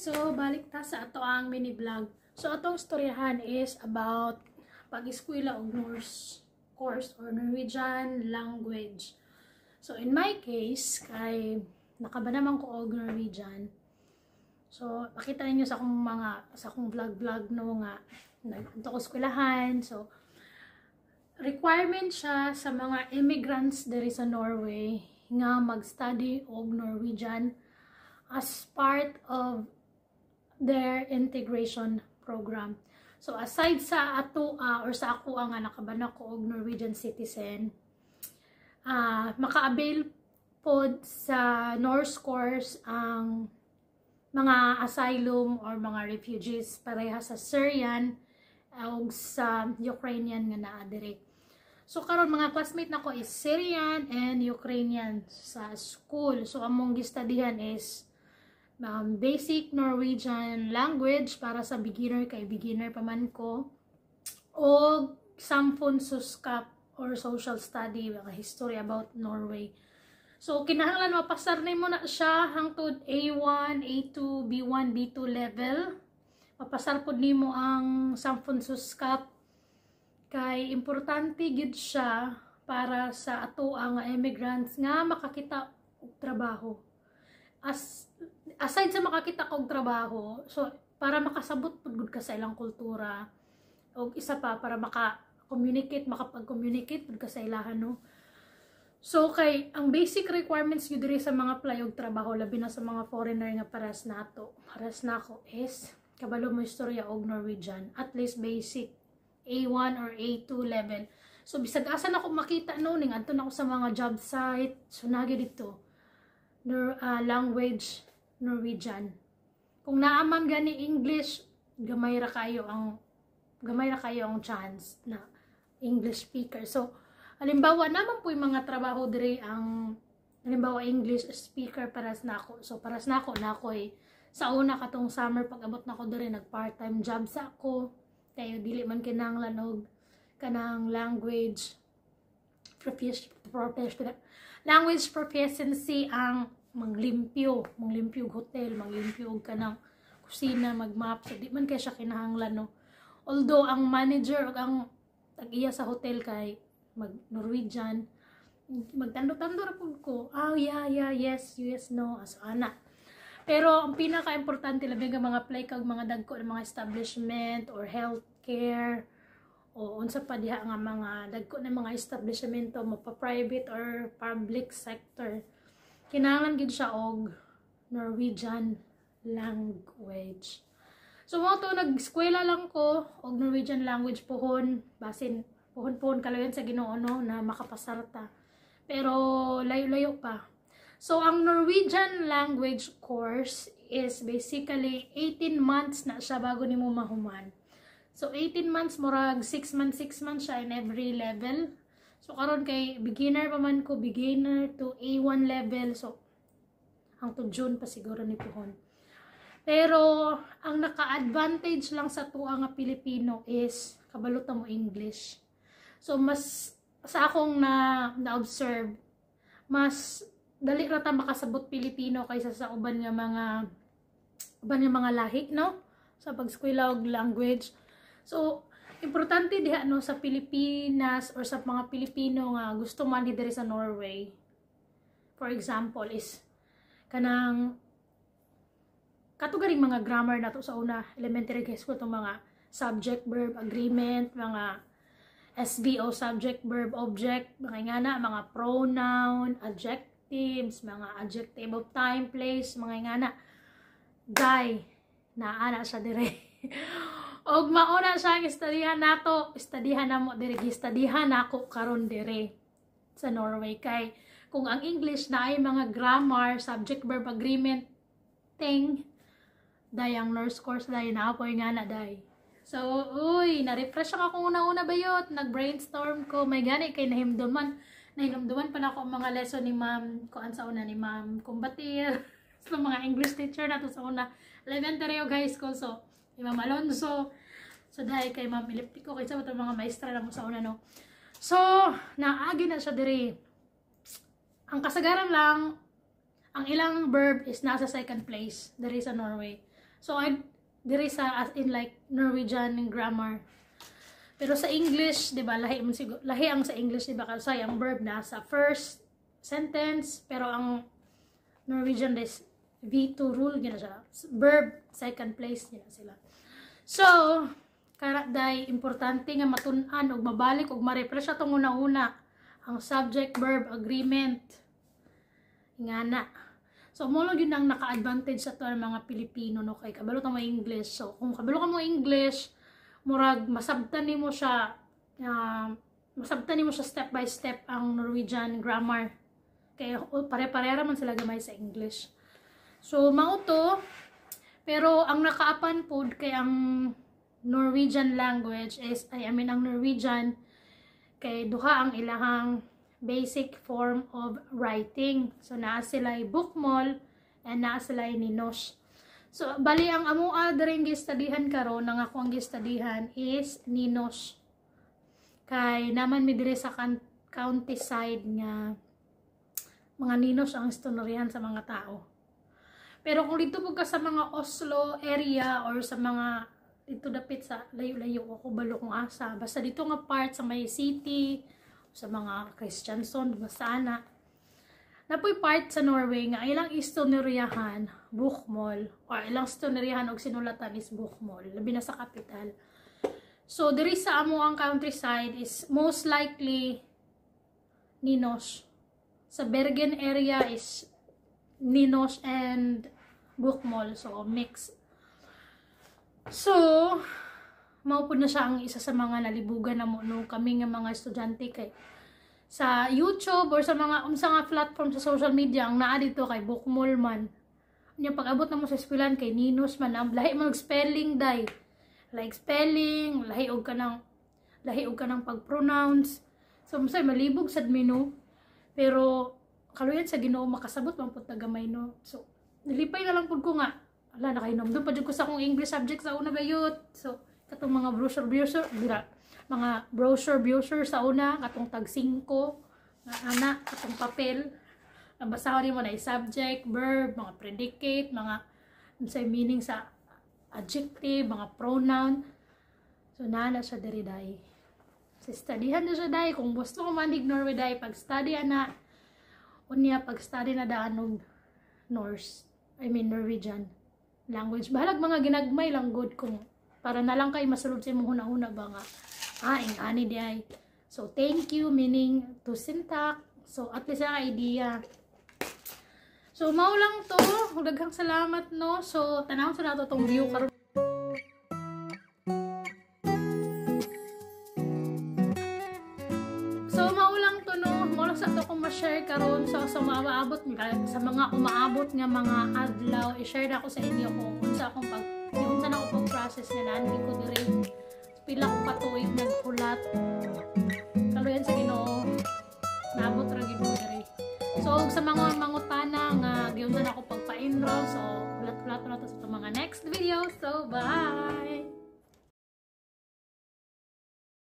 So balik ta sa ato ang mini vlog. So atong storyahan is about pag-eskwela og Norse course or Norwegian language. So in my case, kay nakabanaman ko og Norwegian. So makita ninyo sa akong vlog no nga nagpunta ko eskwelahan. So requirement siya sa mga immigrants diri sa Norway nga mag-study og Norwegian as part of their integration program. So aside sa ato or sa ako nga nakabana ko og Norwegian citizen, maka-avail pod sa Norse course ang mga asylum or mga refugees pareha sa Syrian o sa Ukrainian nga naa diri. So karon mga classmate nako is Syrian and Ukrainian sa school. So among gistudihan is basic Norwegian language para sa beginner, kay beginner pa man ko, o samfunnskunnskap or social study, mga history about Norway. So kinahanglan mapasar nimo na siya hangtod A1, A2, B1, B2 level. Mapasar pod nimo ang samfunnskunnskap kay importante gid siya para sa ato ang immigrants nga makakita og trabaho. Aside sa makakita og trabaho, so para makasabot pud ka sa ilang kultura, o isa pa para makapag-communicate pud ka sa ilahan, no. So kay ang basic requirements gyud diri sa mga apply og trabaho labi na sa mga foreigner nga paras nako is kabalo mo istorya og Norwegian, at least basic A1 or A2 level. So bisag asa na ko makita no ning adto na ko sa mga job site, so nagi dito language Norwegian. Kung naaman gani English, gamay ra kayo ang chance na English speaker. So halimbawa naman po yung mga trabaho diri ang halimbawa English speaker paras nako. So paras nako sa una katong summer pag abot nako diri nag part-time job sa ako. Kayo dili man kinahanglan og kanang language proficiency ang manglimpyo hotel, manglimpyo og kanang kusina, magmap. So di man kay siya kinahanglan, no. Although ang manager og ang tag-iya sa hotel kay mag Norwegian, magtando-tando ra pud ko. Yes, no, as ana. Pero ang pinaka-importante labi nga mga apply kag mga dagko ng mga establishment or healthcare o unsa pa diha nga mga dagko ng mga establishmento mo pa private or public sector, kinahanglan gid siya og Norwegian language. So mo to nag-eskwela lang ko og Norwegian language pohon kalayon sa Ginoo, no, na makapasarta. Pero layo-layo pa. So ang Norwegian language course is basically 18 months na siya bago nimo mahuman. So 18 months murag 6 months siya in every level. So karon kay beginner pa man ko, beginner to A1 level. So hangtod June pa siguro ni pohon. Pero ang naka-advantage lang sa tuwa nga Pilipino is kabalutan mo English. So mas sa akong na-observe, mas dali ra ta makasabot Pilipino kaysa sa uban nga mga lahi, no, sa pag-eskwela og language. So importante diha, no, sa Pilipinas or sa mga Pilipino nga gusto man diri sa Norway, for example, is kanang katugaring mga grammar nato sa una elementary high school, itong mga subject verb agreement, mga SVO subject verb object, mga pronoun, adjectives, mga adjective of time, place, mga ingana. Naana siya dire. Og mauna siya ang istadihan na mo dire, gistadihan nako karon dire sa Norway. Kay kung ang English na ay mga grammar, subject verb agreement ang Norse course na po yung ngana So na-refresh ako una-una bayot, nag-brainstorm ko, may gani kay nahimduman pa na ako mga lesson ni ma'am, sa una ni ma'am Kumbatir, so mga English teacher na to sa una, elementary o high school. So ni Ma'am Alonso, so dahil kay Ma'am Elliptico, kaysa ito mga maestra lang mo sa una, no. So naagi na siya diri. Ang kasagaran lang, ang ilang verb is nasa second place diri sa Norway. So diri sa as in like Norwegian grammar. Pero sa English, 'di ba, lahi man siguro, lahi ang sa English, 'di ba, kasi ang verb na sa first sentence, pero ang Norwegian is V2 rule gina siya. Verb second place gina sila. So, karaday importante nga matun-an og mabalik og ma-refresh atong una-una ang subject verb agreement. Ingana. So, mo lang yun ang naka-advantage sa to ng mga Pilipino, no, kay kabalo ta mo English. So, kung kabalo ka mo English, murag masabtan nimo siya step by step ang Norwegian grammar, kay pare-parera man sila gamay sa English. So mao to, pero ang nakaapan pod kay ang Norwegian language is ang Norwegian kay duha ang ilahang basic form of writing. So naa sila bokmål and naa sila ninos. So, bali ang amua daring gistadihan karon, nang ako ang gistadihan is ninos. Kay naman mi dire sa countryside nga mga ninos ang istoryahan sa mga tao. Pero kung dito po ka sa mga Oslo area or sa mga dito dapit sa layo-layo ako balo kung asa, basta dito nga part sa may city, sa mga Kristiansund, basta ana. Napoy part sa Norway nga ilang istoryahan bokmål or ilang istoryahan og sinulatan is bokmål, labi na sa capital. So diri sa amo ang countryside is most likely ninos. Sa Bergen area is ninos and bokmål, so mix. So mao pud na siya ang isa sa mga nalibugan na mo no kami nga mga estudyante kay sa YouTube or sa mga unsa nga platform sa social media ang naa dito kay bokmål man. Nya pag-abot na mo sa eskwelahan kay ninos man, ang lahi man og spelling day. Like spelling, lahi og kanang pag-pronounce. So unsay malibog sad mino. Pero kaluyan sa Ginoo makasabot man pud tagamay no. So nilipay na lang pud ko nga ala nakainomdom pa jud ko sa akong English subject sa una gayot. So katong mga brochure sa una, katong tag 5 nga ana, katong papel nabasahon mo na subject, verb, mga predicate, mga unsay meaning sa adjective, mga pronoun. So nana siya diri day. So studyhan na siya day kung gusto ko man ignore day pag study ana unya pag study na daan og Norwegian language. Bahalag mga ginagmay lang good kung para na lang kay masulod sa imong hunahuna ba nga ingani di ay. So thank you meaning to syntax. So at least ang idea. So mao lang to, daghang salamat no. So tanawon sa nato tong view karon. So mao lang to no, mao lang sa to kong ma-share karon sa umaabot nga mga adlaw. I-share na ko sa inyo kung unsa akong unsa na ako pag-process nga naan ko diri. Pila ko patuig naghulat. Kaluyan sa Ginoo. Naabot ra gid ko diri. So sa mga mangutana nga giunsa na ako pagpa-enroll, so hulat-hulat na to sa mga next video. So bye.